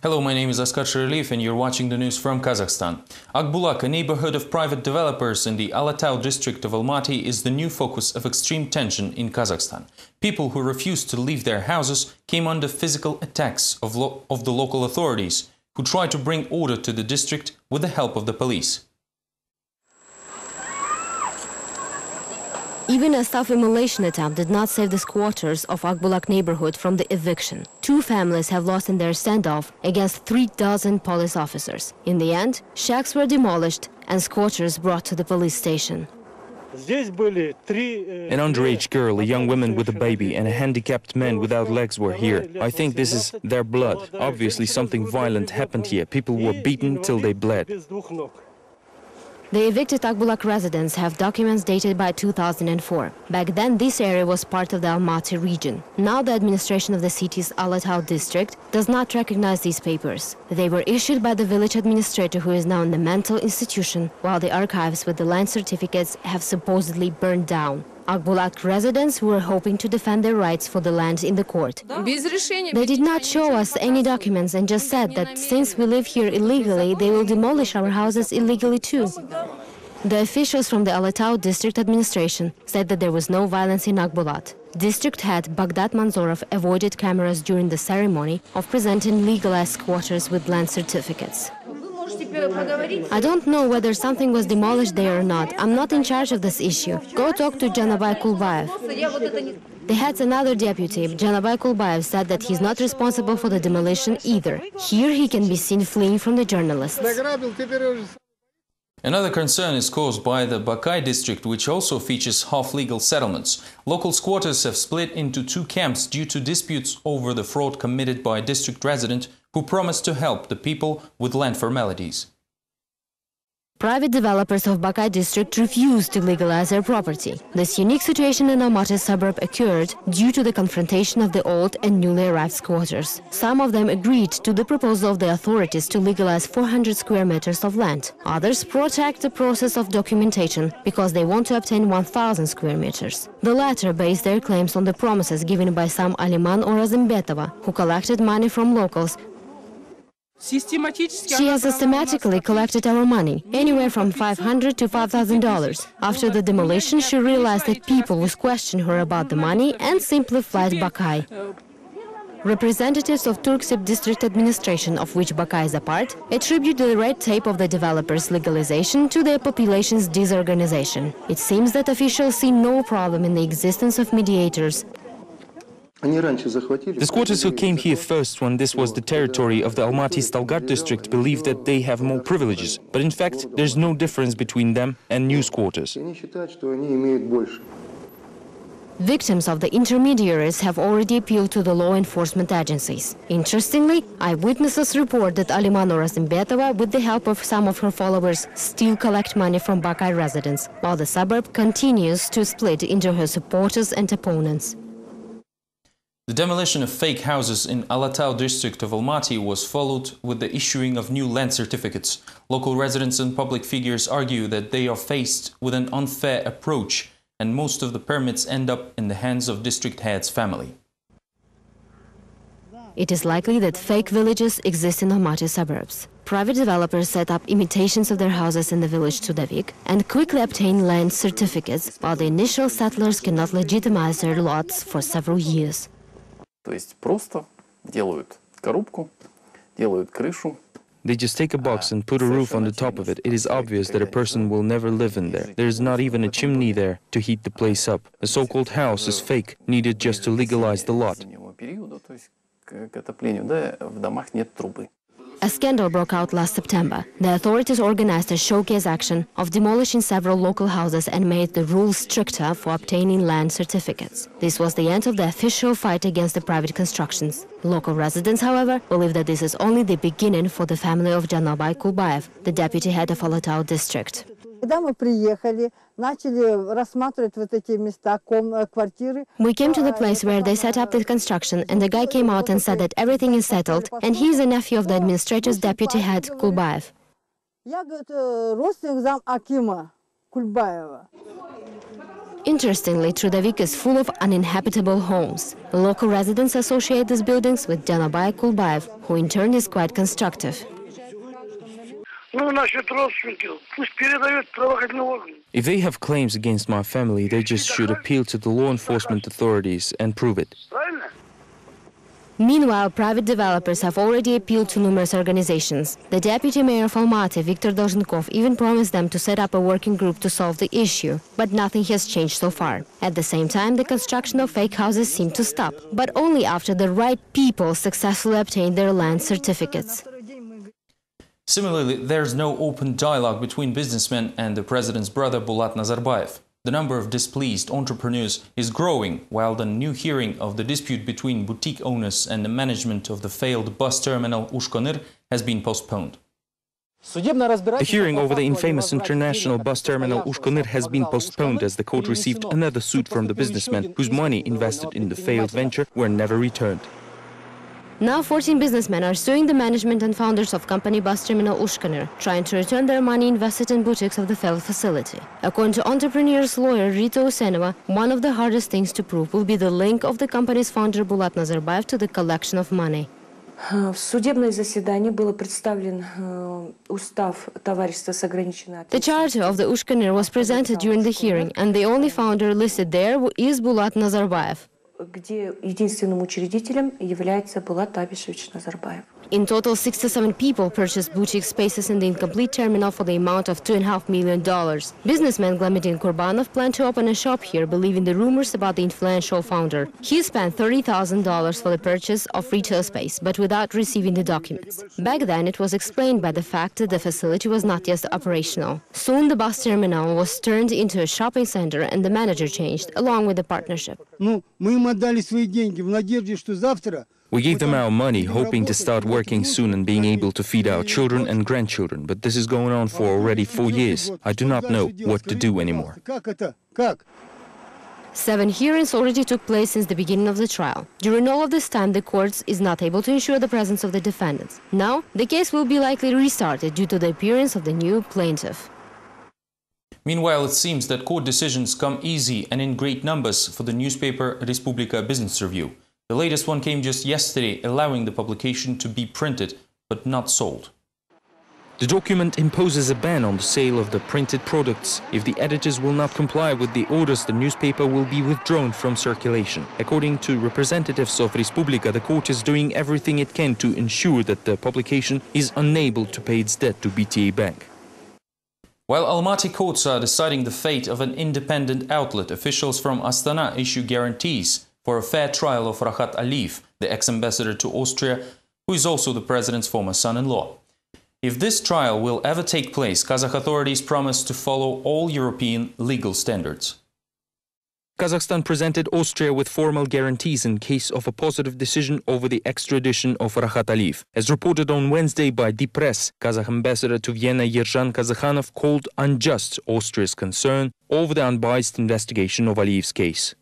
Hello, my name is Askar Sherlief and you're watching the news from Kazakhstan. Akbulak, a neighborhood of private developers in the Alatau district of Almaty, is the new focus of extreme tension in Kazakhstan. People who refused to leave their houses came under physical attacks of the local authorities, who tried to bring order to the district with the help of the police. Even a self-immolation attempt did not save the squatters of Akbulak neighborhood from the eviction. 2 families have lost in their standoff against 3,000 police officers. In the end, shacks were demolished and squatters brought to the police station. An underage girl, a young woman with a baby, and a handicapped man without legs were here. I think this is their blood. Obviously something violent happened here. People were beaten till they bled. The evicted Akbulak residents have documents dated by 2004. Back then, this area was part of the Almaty region. Now the administration of the city's Alatau district does not recognize these papers. They were issued by the village administrator, who is now in the mental institution, while the archives with the land certificates have supposedly burned down. Akbulak residents were hoping to defend their rights for the land in the court. They did not show us any documents and just said that since we live here illegally, they will demolish our houses illegally too. The officials from the Alatau district administration said that there was no violence in Akbulat. District head Baghdad Manzorov avoided cameras during the ceremony of presenting legalized squatters with land certificates. I don't know whether something was demolished there or not. I'm not in charge of this issue. Go talk to Janabai Kulbayev. The head's another deputy, Janabai Kulbayev, said that he's not responsible for the demolition either. Here he can be seen fleeing from the journalists. Another concern is caused by the Bakay district, which also features half-legal settlements. Local squatters have split into 2 camps due to disputes over the fraud committed by a district resident who promised to help the people with land formalities. Private developers of Bakay district refused to legalize their property. This unique situation in Almaty suburb occurred due to the confrontation of the old and newly arrived squatters. Some of them agreed to the proposal of the authorities to legalize 400 square meters of land. Others protect the process of documentation because they want to obtain 1,000 square meters. The latter based their claims on the promises given by some Aliman or Azimbetova, who collected money from locals. She has systematically collected our money, anywhere from $500 to $5,000. After the demolition, she realized that people would question her about the money and simply fled Bakay. Representatives of Turksip district administration, of which Bakay is a part, attribute the red tape of the developers' legalization to their population's disorganization. It seems that officials see no problem in the existence of mediators. The squatters who came here first, when this was the territory of the Almaty-Stalgar district, believe that they have more privileges. But in fact, there's no difference between them and new squatters. Victims of the intermediaries have already appealed to the law enforcement agencies. Interestingly, eyewitnesses report that Aliman or Azimbetova, with the help of some of her followers, still collect money from Bakay residents, while the suburb continues to split into her supporters and opponents. The demolition of fake houses in Alatau district of Almaty was followed with the issuing of new land certificates. Local residents and public figures argue that they are faced with an unfair approach, and most of the permits end up in the hands of district head's family. It is likely that fake villages exist in Almaty suburbs. Private developers set up imitations of their houses in the village Tudavik and quickly obtain land certificates, while the initial settlers cannot legitimize their lots for several years. They just take a box and put a roof on the top of it. It is obvious that a person will never live in there. There is not even a chimney there to heat the place up. The so-called house is fake, needed just to legalize the lot. A scandal broke out last September. The authorities organized a showcase action of demolishing several local houses and made the rules stricter for obtaining land certificates. This was the end of the official fight against the private constructions. Local residents, however, believe that this is only the beginning for the family of Janabai Kulbayev, the deputy head of Alatau district. We came to the place where they set up the construction, and the guy came out and said that everything is settled, and he is a nephew of the administrator's deputy head, Kulbayev. Interestingly, Trudovik is full of uninhabitable homes. Local residents associate these buildings with Janabay Kulbayev, who in turn is quite constructive. If they have claims against my family, they just should appeal to the law enforcement authorities and prove it. Meanwhile, private developers have already appealed to numerous organizations. The deputy mayor of Almaty, Viktor Долженкov, even promised them to set up a working group to solve the issue, but nothing has changed so far. At the same time, the construction of fake houses seemed to stop, but only after the right people successfully obtained their land certificates. Similarly, there's no open dialogue between businessmen and the president's brother Bulat Nazarbayev. The number of displeased entrepreneurs is growing, while the new hearing of the dispute between boutique owners and the management of the failed bus terminal Ushkonir has been postponed. The hearing over the infamous international bus terminal Ushkonir has been postponed as the court received another suit from the businessmen whose money invested in the failed venture were never returned. Now 14 businessmen are suing the management and founders of company bus terminal Ushkonir, trying to return their money invested in boutiques of the failed facility. According to entrepreneur's lawyer Rita Usenova, one of the hardest things to prove will be the link of the company's founder Bulat Nazarbayev to the collection of money. В судебное заседание был представлен устав товарищества с ограниченной ответственностью. The charter of the Ushkonir was presented during the hearing, and the only founder listed there is Bulat Nazarbayev, где единственным учредителем является Булат Абишевич Назарбаев. In total, 67 people purchased boutique spaces in the incomplete terminal for the amount of $2.5 million. Businessman Glamidin Kurbanov planned to open a shop here, believing the rumors about the influential founder. He spent $30,000 for the purchase of retail space, but without receiving the documents. Back then, it was explained by the fact that the facility was not yet operational. Soon, the bus terminal was turned into a shopping center, and the manager changed, along with the partnership. We gave them our money, hoping to start working soon and being able to feed our children and grandchildren, but this is going on for already 4 years. I do not know what to do anymore. 7 hearings already took place since the beginning of the trial. During all of this time, the court is not able to ensure the presence of the defendants. Now, the case will be likely restarted due to the appearance of the new plaintiff. Meanwhile, it seems that court decisions come easy and in great numbers for the newspaper Respublika Business Review. The latest one came just yesterday, allowing the publication to be printed, but not sold. The document imposes a ban on the sale of the printed products. If the editors will not comply with the orders, the newspaper will be withdrawn from circulation. According to representatives of Respublika, the court is doing everything it can to ensure that the publication is unable to pay its debt to BTA Bank. While Almaty courts are deciding the fate of an independent outlet, officials from Astana issue guarantees for a fair trial of Rahat Aliyev, the ex-ambassador to Austria, who is also the president's former son-in-law. If this trial will ever take place, Kazakh authorities promise to follow all European legal standards. Kazakhstan presented Austria with formal guarantees in case of a positive decision over the extradition of Rahat Aliyev. As reported on Wednesday by Die Press, Kazakh ambassador to Vienna Yerzhan Kazakhanov called unjust Austria's concern over the unbiased investigation of Aliyev's case.